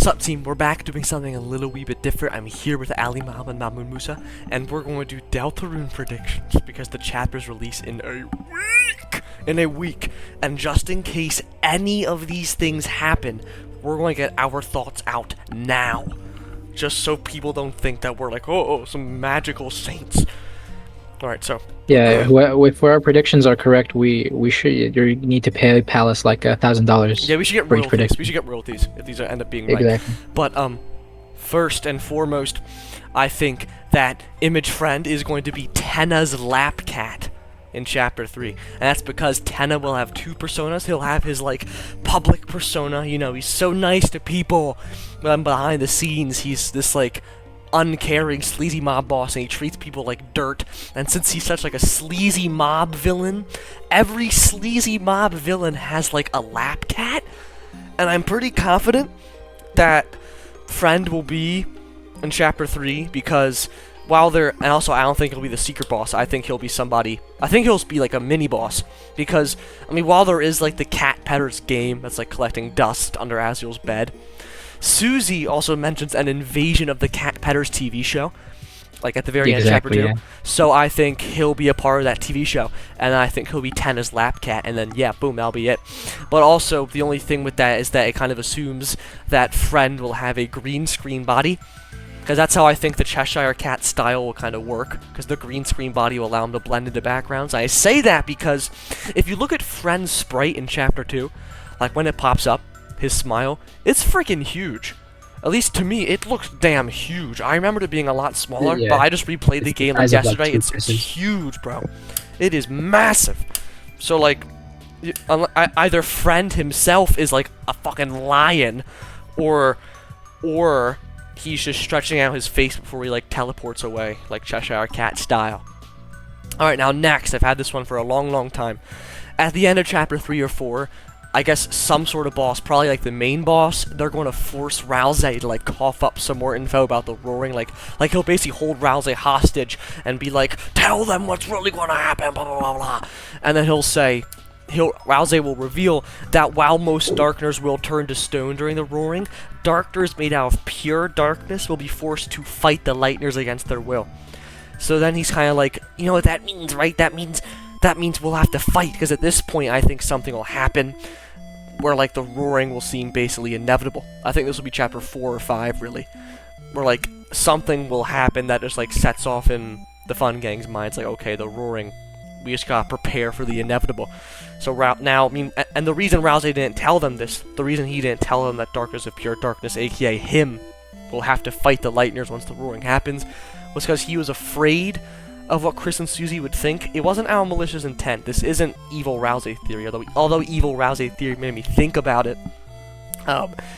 Sup team, we're back doing something a little wee bit different. I'm here with Ali Mohammed Mahmoud Moussa, and we're going to do DELTARUNE predictions because the chapters release in a week. And just in case any of these things happen, we're going to get our thoughts out now. Just so people don't think that we're like, oh, some magical saints. Alright, so... Yeah, if our predictions are correct, we you need to pay Palace like $1,000. Yeah, we should get royalties. We should get royalties if these end up being right. Exactly. But first and foremost, I think that Image Friend is going to be Tenna's lap cat in Chapter 3. And that's because Tenna will have two personas. He'll have his, like, public persona. You know, he's so nice to people. But behind the scenes, he's this, like, uncaring, sleazy mob boss, and he treats people like dirt. And since he's such, like, a sleazy mob villain, every sleazy mob villain has, like, a lap cat. And I'm pretty confident that Friend will be in Chapter 3, because while they're... And also, I don't think he'll be the secret boss. I think he'll be somebody... I think he'll be, like, a mini-boss. Because, I mean, while there is, like, the cat petter's game that's, like, collecting dust under Azrael's bed, Susie also mentions an invasion of the Cat Petters TV show, like at the very end of Chapter 2. Yeah. So I think he'll be a part of that TV show, and I think he'll be Tenna's lap cat, and then, yeah, boom, that'll be it. But also, the only thing with that is that it kind of assumes that Friend will have a green screen body, because that's how I think the Cheshire Cat style will kind of work, because the green screen body will allow him to blend into backgrounds. I say that because if you look at Friend's sprite in Chapter 2, like when it pops up, his smile, it's freaking huge. At least to me, it looks damn huge. I remember it being a lot smaller, but I just replayed the game like yesterday. It's huge, bro. It is massive. So, like, either Friend himself is like a fucking lion, or he's just stretching out his face before he, like, teleports away, like Cheshire Cat style. Alright, now next, I've had this one for a long time. At the end of Chapter 3 or 4, I guess some sort of boss, probably like the main boss, they're going to force Ralsei to, like, cough up some more info about the roaring, like he'll basically hold Ralsei hostage and be like, tell them what's really going to happen, blah, blah, blah, blah. And then Ralsei will reveal that while most darkners will turn to stone during the roaring, darkners made out of pure darkness will be forced to fight the lightners against their will. So then he's kind of like, you know what that means, right? That means we'll have to fight, because at this point I think something will happen where, like, the roaring will seem basically inevitable. I think this will be Chapter 4 or 5, really, where, like, something will happen that just, like, sets off in the Fun Gang's minds, like, okay, the roaring, we just gotta prepare for the inevitable. So now, I mean, and the reason Ralsei didn't tell them this, the reason he didn't tell them that darkness of pure darkness, aka him, will have to fight the lightners once the roaring happens, was because he was afraid of what Kris and Susie would think. It wasn't our malicious intent. This isn't evil Ralsei theory, although evil Ralsei theory made me think about it.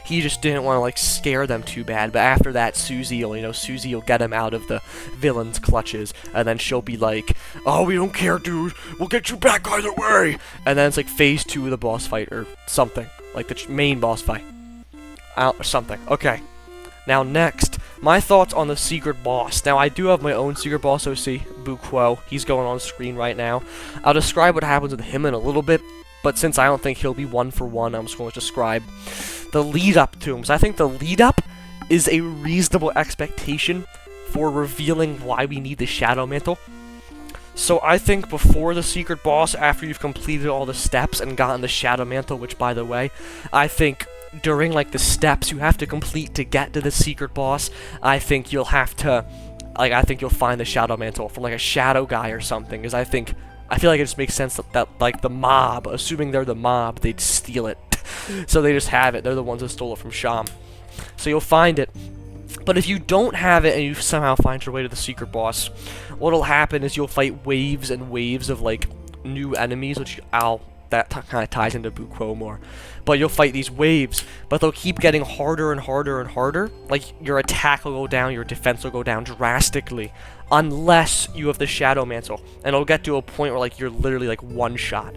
He just didn't want to, like, scare them too bad. But after that, Susie will get him out of the villain's clutches, and then she'll be like, oh, we don't care, dude, we'll get you back either way. And then it's like Phase 2 of the boss fight, or something, like the main boss fight, or something. Okay, now next, my thoughts on the secret boss. Now, I do have my own secret boss OC, Buquo. He's going on screen right now. I'll describe what happens with him in a little bit, but since I don't think he'll be one for one, I'm just going to describe the lead-up to him. So I think the lead-up is a reasonable expectation for revealing why we need the Shadow Mantle. So I think before the secret boss, after you've completed all the steps and gotten the Shadow Mantle, which, by the way, I think during, like, the steps you have to complete to get to the secret boss, I think you'll have to, like, I think you'll find the Shadow Mantle from, like, a shadow guy or something, because I feel like it just makes sense that, like, the mob, assuming they're the mob, they'd steal it. So they just have it. They're the ones that stole it from Sham. So you'll find it. But if you don't have it and you somehow find your way to the secret boss, what'll happen is you'll fight waves and waves of, like, new enemies, which that kind of ties into Buquo more. But you'll fight these waves, but they'll keep getting harder and harder and harder. Like, your attack will go down, your defense will go down drastically, unless you have the Shadow Mantle. And it'll get to a point where, like, you're literally, like, one shot.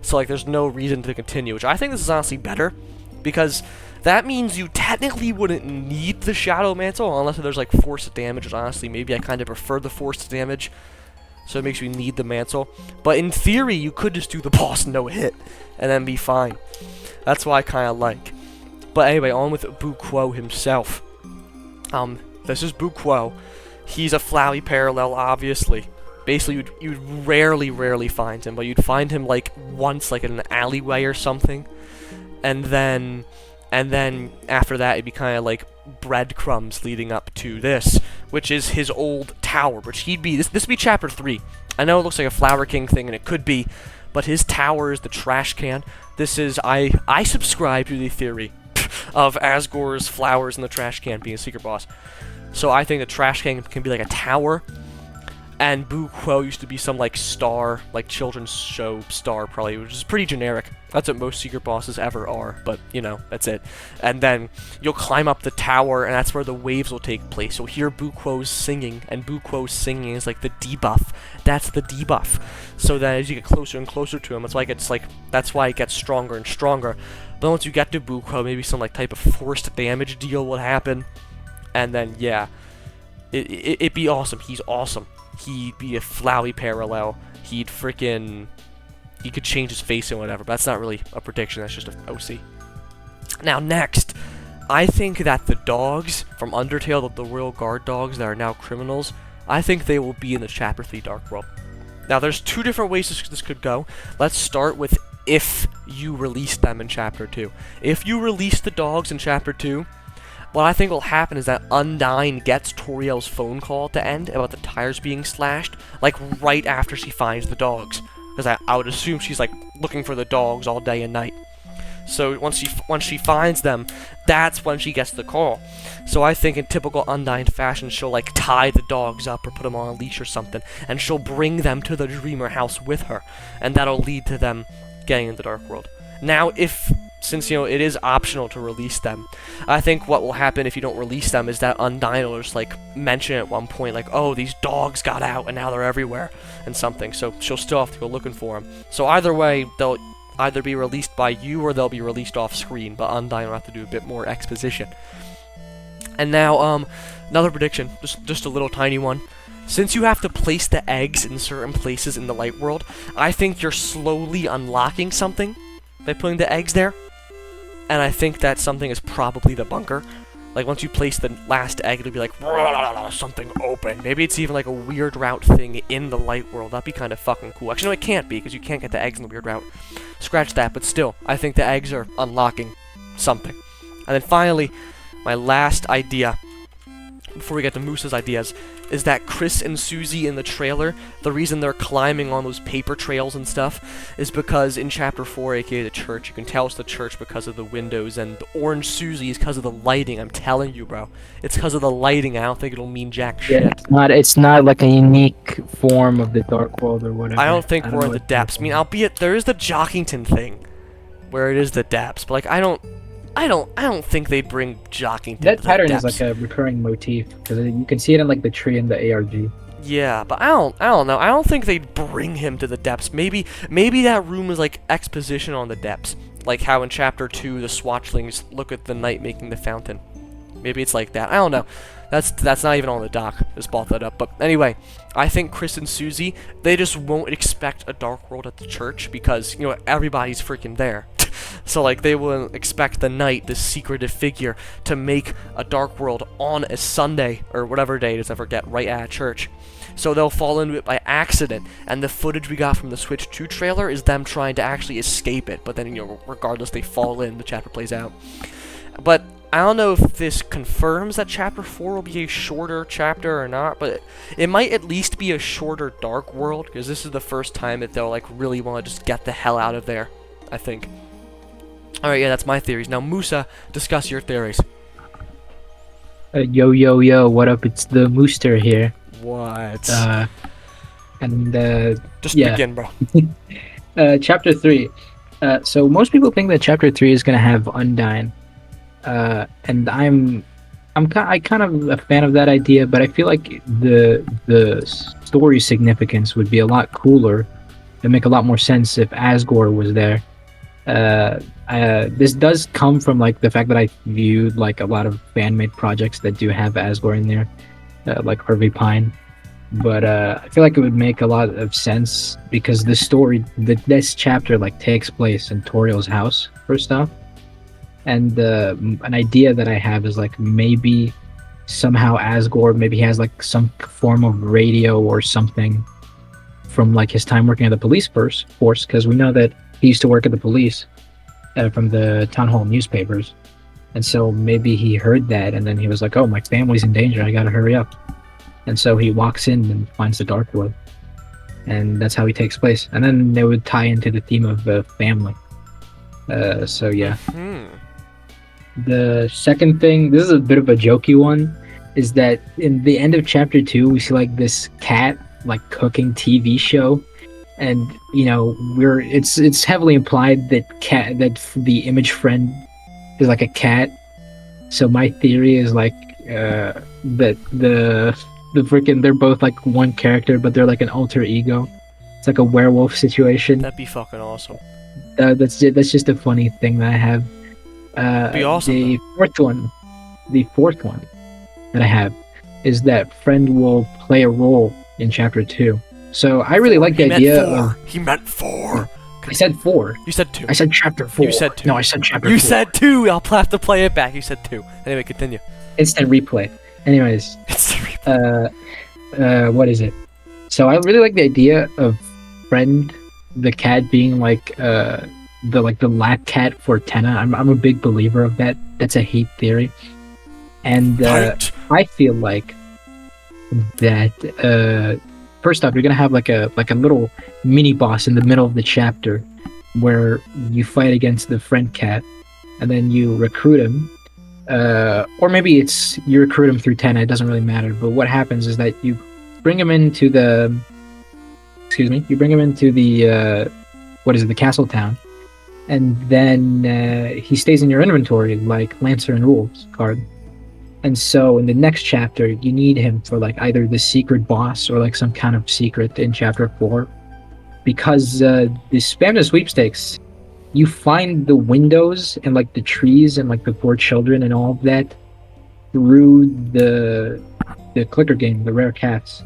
So, like, there's no reason to continue, which I think this is honestly better, because that means you technically wouldn't need the Shadow Mantle unless there's, like, forced damage, which honestly, maybe I kind of prefer the forced damage. So it makes you need the mantle. But in theory, you could just do the boss no hit and then be fine. That's why I kind of like. But anyway, on with Buquo himself. This is Buquo. He's a flowy parallel, obviously. Basically, you'd rarely find him, but you'd find him like once, like in an alleyway or something, and then after that, it'd be kind of like breadcrumbs leading up to this, which is his old tower, which he'd be. This would be chapter 3. I know it looks like a Flower King thing, and it could be, but his tower is the trash can. This is I subscribe to the theory of Asgore's flowers in the trash can being a secret boss. So I think the trash can be like a tower. And Buquo used to be some, like, star, like, children's show star, probably, which is pretty generic. That's what most secret bosses ever are, but, you know, that's it. And then you'll climb up the tower, and that's where the waves will take place. You'll hear Buquo's singing, and Buquo's singing is, like, the debuff. That's the debuff. So then as you get closer and closer to him, that's why it gets stronger and stronger. But once you get to Buquo, maybe some, like, type of forced damage deal will happen. And then, yeah, it'd be awesome. He's awesome. He'd be a flowy parallel. He could change his face and whatever, but that's not really a prediction, that's just an OC. Now, next, I think that the dogs from Undertale, the Royal Guard dogs that are now criminals, I think they will be in the Chapter 3 Dark World. Now, there's two different ways this could go. Let's start with if you release them in Chapter 2. If you release the dogs in Chapter 2, what I think will happen is that Undyne gets Toriel's phone call at the end about the tires being slashed, like right after she finds the dogs. Because I would assume she's like looking for the dogs all day and night. So once she finds them, that's when she gets the call. So I think in typical Undyne fashion, she'll like tie the dogs up or put them on a leash or something, and she'll bring them to the Dreamer house with her, and that'll lead to them getting in the Dark World. Now, since, you know, it is optional to release them, I think what will happen if you don't release them is that Undyne will just, like, mention at one point, like, oh, these dogs got out and now they're everywhere, and something, so she'll still have to go looking for them. So either way, they'll either be released by you or they'll be released off-screen, but Undyne will have to do a bit more exposition. And now, another prediction, just a little tiny one. Since you have to place the eggs in certain places in the light world, I think you're slowly unlocking something by putting the eggs there. And I think that something is probably the bunker. Like, once you place the last egg, it'll be like, something open. Maybe it's even like a weird route thing in the light world. That'd be kind of fucking cool. Actually, no, it can't be, because you can't get the eggs in the weird route. Scratch that, but still, I think the eggs are unlocking something. And then finally, my last idea, before we get to Moussa's ideas, is that Kris and Susie in the trailer, the reason they're climbing on those paper trails and stuff is because in Chapter 4, aka the church, you can tell it's the church because of the windows, and the orange Susie is because of the lighting. I'm telling you, bro. It's because of the lighting. I don't think it'll mean jack shit. Yeah, it's not like a unique form of the Dark World or whatever. I don't think we're in the depths. I mean, albeit there is the Jockington thing, where it is the depths, but like I don't think they bring Jockington that to the pattern depths. is like a recurring motif because you can see it in like the tree and the ARG. Yeah, but I don't know. I don't think they'd bring him to the depths. Maybe that room is like exposition on the depths, like how in Chapter 2 the Swatchlings look at the night making the fountain. Maybe it's like that. I don't know. That's not even on the dock. Just brought that up. But anyway, I think Kris and Susie, they just won't expect a Dark World at the church because, you know, everybody's freaking there. So, like, they will expect the knight, this secretive figure, to make a Dark World on a Sunday, or whatever day it is, I forget, right at a church. So they'll fall into it by accident, and the footage we got from the Switch 2 trailer is them trying to actually escape it, but then, you know, regardless, they fall in, the chapter plays out. But I don't know if this confirms that Chapter 4 will be a shorter chapter or not, but it might at least be a shorter Dark World, because this is the first time that they'll, like, really want to just get the hell out of there, I think. Alright, yeah, that's my theories. Now, Moussa, discuss your theories. Yo, what up? It's the Mooster here. What? Just yeah. begin, bro. Chapter 3. So most people think that Chapter 3 is going to have Undyne. And I kind of a fan of that idea, but I feel like the story significance would be a lot cooler and make a lot more sense if Asgore was there. This does come from like the fact that I viewed like a lot of fan-made projects that do have Asgore in there, like Harvey Pine. But I feel like it would make a lot of sense because the story, this chapter like takes place in Toriel's house first off, And an idea that I have is like maybe somehow Asgore maybe has like some form of radio or something from like his time working at the police force, because we know that he used to work at the police from the town hall newspapers. And so maybe he heard that, and then he was like, "Oh, my family's in danger. I gotta hurry up." And so he walks in and finds the Dark Lord, and that's how he takes place. And then they would tie into the theme of family. So yeah. The second thing, this is a bit of a jokey one, is that in the end of chapter 2, we see like this cat like cooking TV show, and you know it's heavily implied that the image friend is like a cat. So my theory is like that the freaking they're both like one character, but they're like an alter ego. It's like a werewolf situation. That'd be fucking awesome. That's just a funny thing that I have. Be awesome. The fourth one that I have is that friend will play a role in chapter 2. So I really like the idea of. He meant 4. I said 4. You said 2. I said chapter 4. You said 2. No, I said chapter 4. You said 2. I'll have to play it back. You said 2. Anyway, continue. Instant replay. Anyways, Instant replay. what is it? So I really like the idea of friend, the cat being like the lap cat for Tenna. I'm a big believer of that. That's a hate theory, and I feel like that. First off, you're gonna have like a little mini boss in the middle of the chapter, where you fight against the friend cat, and then you recruit him, or maybe it's you recruit him through Tenna. It doesn't really matter. But what happens is that you bring him into the, the castle town. And then he stays in your inventory like Lancer and Rules card. And so in the next chapter, you need him for like either the secret boss or like some kind of secret in chapter 4. Because the spamton sweepstakes, you find the windows and like the trees and like the 4 children and all of that through the clicker game, the rare cats.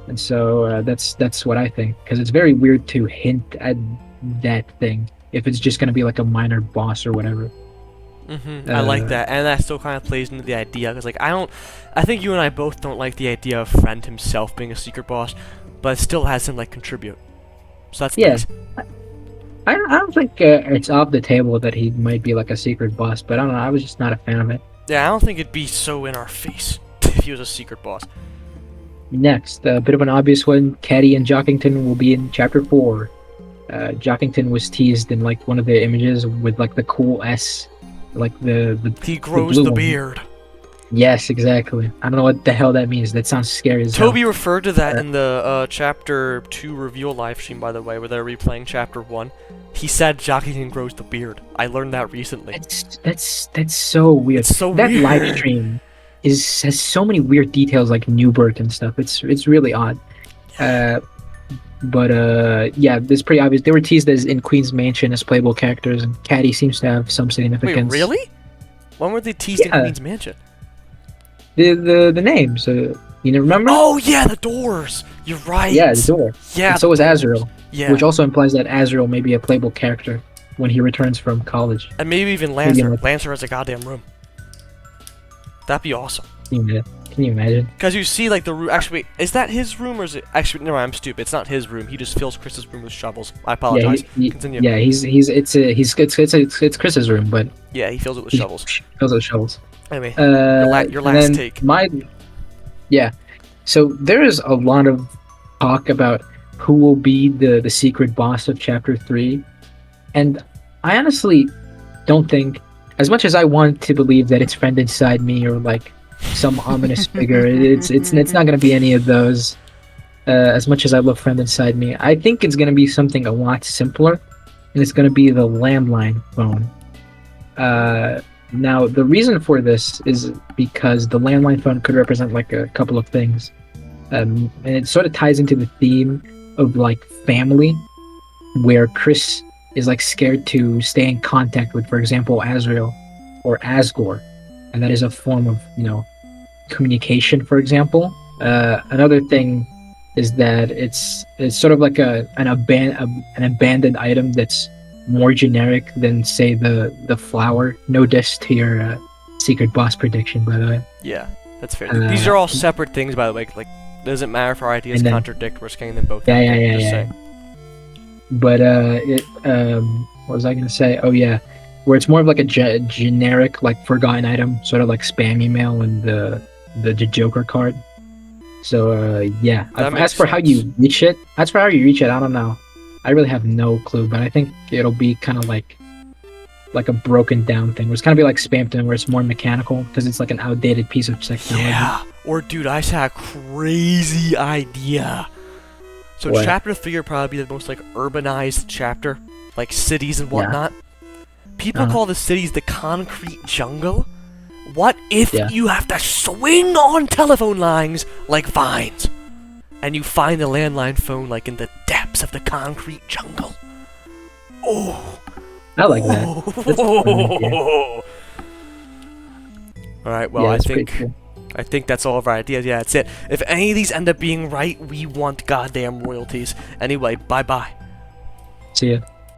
And so that's what I think. Because it's very weird to hint at that thing if it's just going to be like a minor boss or whatever. I like that, and that still kind of plays into the idea, because like I think you and I both don't like the idea of Friend himself being a secret boss, but it still has him like contribute. So that's nice. I don't think it's off the table that he might be like a secret boss, but I don't know, I was just not a fan of it. Yeah, I don't think it'd be so in our face if he was a secret boss. Next, a bit of an obvious one, Caddy and Jockington will be in chapter 4. Jockington was teased in like one of the images with like the cool S, like the he grows the beard. Yes, exactly. I don't know what the hell that means. That sounds scary as hell. Toby referred to that in the chapter 2 reveal live stream, by the way, where they're replaying chapter 1. He said Jockington grows the beard. I learned that recently. That's so weird. It's so that weird. Live stream has so many weird details like Newbert and stuff. It's really odd. But yeah, it's pretty obvious. They were teased as in Queen's Mansion as playable characters, and Caddy seems to have some significance. Wait, really? When were they teased in Queen's Mansion? The names. You remember? Oh yeah, the doors. You're right. Yeah, the door. Yeah. And so was Azrael. Yeah. Which also implies that Azrael may be a playable character when he returns from college. And maybe even Lancer. Lancer has a goddamn room. That'd be awesome. Can you imagine? Because you see, like, the room. Actually, wait, is that his room or is it? Actually, no, I'm stupid. It's not his room. He just fills Chris's room with shovels. I apologize. Continue. Yeah, it's Chris's room, but yeah, he fills it with shovels. Fills it with shovels. Anyway, your last take. So there is a lot of talk about who will be the secret boss of chapter 3, and I honestly don't think, as much as I want to believe that it's Friend Inside Me or like some ominous figure, it's not going to be any of those. As much as I love Friend Inside Me, I think it's going to be something a lot simpler, and it's going to be the landline phone. Now, the reason for this is because the landline phone could represent like a couple of things, and it sort of ties into the theme of like family, where Kris is like scared to stay in contact with, for example, Azrael or Asgore, and that is a form of communication, for example. Another thing is that it's sort of like an abandoned item that's more generic than say the flower. No diss to your secret boss prediction, by the way. Yeah, that's fair. These are all separate things, by the way. Like, doesn't matter if our ideas contradict. We're scanning them both. Yeah. Saying. But what was I gonna say? Oh yeah, where it's more of like a generic, like forgotten item, sort of like spam email and the Joker card. So yeah. As for how you reach it, I don't know. I really have no clue, but I think it'll be kind of like a broken down thing. Where it's kind of be like spamton, where it's more mechanical because it's like an outdated piece of technology. Yeah. Or dude, I saw a crazy idea. So What? chapter 3 will probably be the most like urbanized chapter, like cities and whatnot. People call the cities the concrete jungle. What if you have to swing on telephone lines like vines, and you find the landline phone like in the depths of the concrete jungle? Oh, I like that. That's a fun idea. All right. Well, Yeah, I that's think. pretty cool. I think that's all of our ideas. Yeah, that's it. If any of these end up being right, we want goddamn royalties. Anyway, bye-bye. See ya.